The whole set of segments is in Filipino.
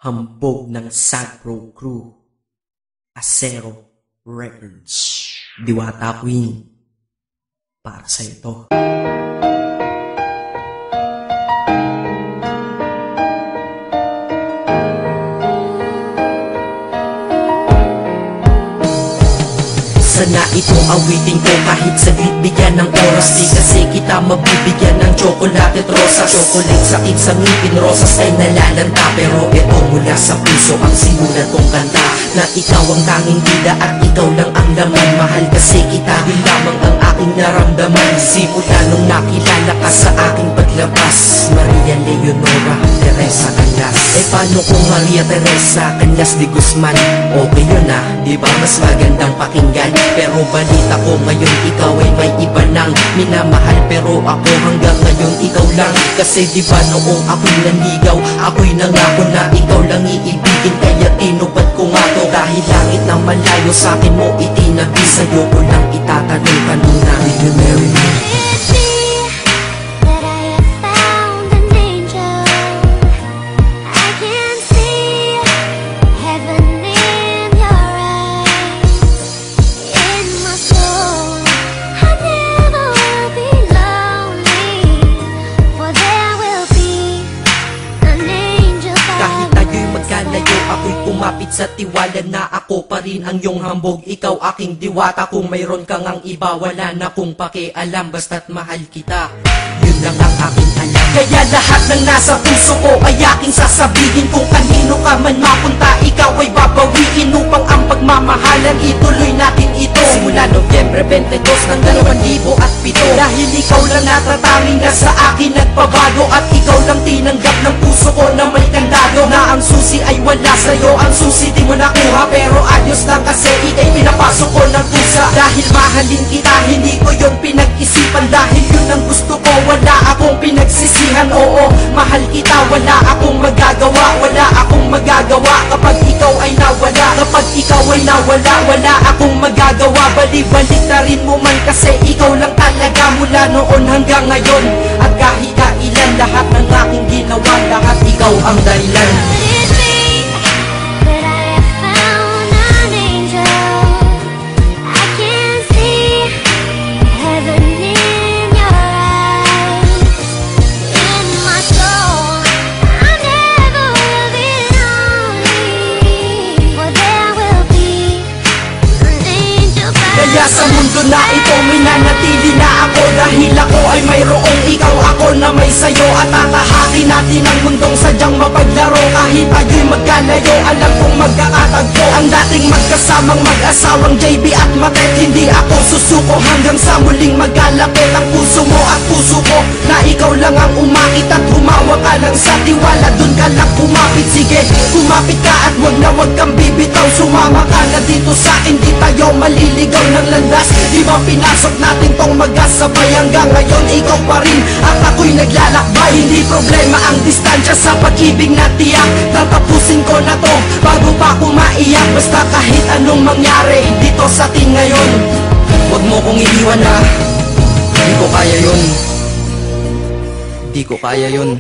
Hambog ng Sagpro Crew, Acero Records, Diwata Queen, para sa ito. Sana ito awitin ko kahit saglit bigyan ng oras. Di kasi kita mabibigyan ng tsokolate at rosas. Chocolate sakit sa ngipin, rosas ay nalalanta. Pero ito mula sa puso ang sinulat kong kanta, na ikaw ang tanging bida at ikaw lang ang laman. Mahal kasi kita, yun lamang ang aking naramdaman. Simula nung nakilala ka sa aking paglabas, Maria Leonora Teresa Canlas. Eh paano kung Maria Teresa Canlas de Guzman? Okay yun ah, di ba mas magandang pakinggan? Pero balita ko ngayon ikaw ay may iba nang minamahal. Pero ako hanggang ngayon ikaw lang. Kasi di ba noong ako'y nanligaw, ako'y nangako na ikaw lang iibigin. Kaya tinupad ko nga to, dahil langit na malayo sa akin mo itinabi. Sa'yo ko lang itatanong kanina, will you marry me? Ako'y kumapit sa tiwala na ako pa rin ang iyong hambog. Ikaw aking diwata, kung mayroon kang ang iba, wala na kong pakialam, basta't mahal kita. Yun lang ang aking alam. Kaya lahat ng nasa puso ko ay aking sasabihin. Kung kanino ka man mapunta, ikaw ay babawiin, upang ang pagmamahalan ituloy natin ito. Simula Nobyembre 22 ng 2007, dahil ikaw lang natatanging na sa akin nagpabago. At ikaw lang tinanggap ng puso ko na may kandado, na ang susi ay wala sa'yo, ang susi di mo nakuha. Pero ayos lang kasi ika'y pinapasok ko ng kusa. Dahil mahalin kita, hindi ko yun pinag-isipan. Dahil yun ang gusto ko, wala akong pinagsisihan. Oo, mahal kita, wala akong magagawa. Wala akong magagawa kapag ikaw ay nawala. Kapag ikaw ay nawala, wala akong magagawa. Balik-balik na rin mo man kasi ikaw lang talaga, mula noon hanggang ngayon. At kahit kailan, lahat ng aking ginawa, lahat ikaw ang dahilan. Kaya sa mundo na ito minanatili na ako, dahil ako ay mayroong ikaw, ako na may sayo. At tatahakin natin ang mundong sadyang mapaglaro. Kahit tayo'y magkalayo, alam kong magkakatagpo. Ang dating magkasamang mag-asawang JB at Matet, hindi ako susuko hanggang sa muling magkalapit ang puso mo at puso ko, na ikaw lang ang umakit at humawa ka lang sa tiwala. Dun ka lang kumapit, sige kumapit ka at wag kang bibitaw. Sumama ka na dito sa akin, di tayo maliligaw ng landas. Di ba pinasok natin tong magkasabay, hanggang ngayon ikaw pa rin at ako'y naglalakbay. Hindi problema ang distansya sa pag-ibig na tiyak. Tatapusin ko na to bago pa ako maiyak. Basta kahit anong mangyari dito sa atin ngayon, wag mo kong iiwan na. Di ko kaya yun, di ko kaya yun.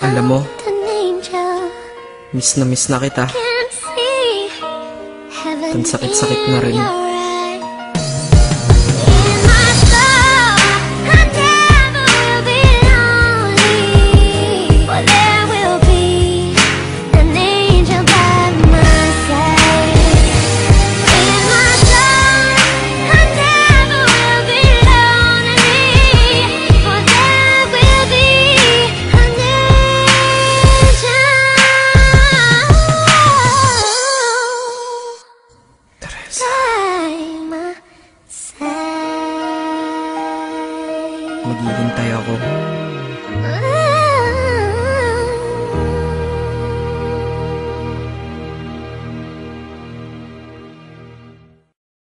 Alam mo, miss na kita. Ang sakit-sakit na rin. Maghihintay ako.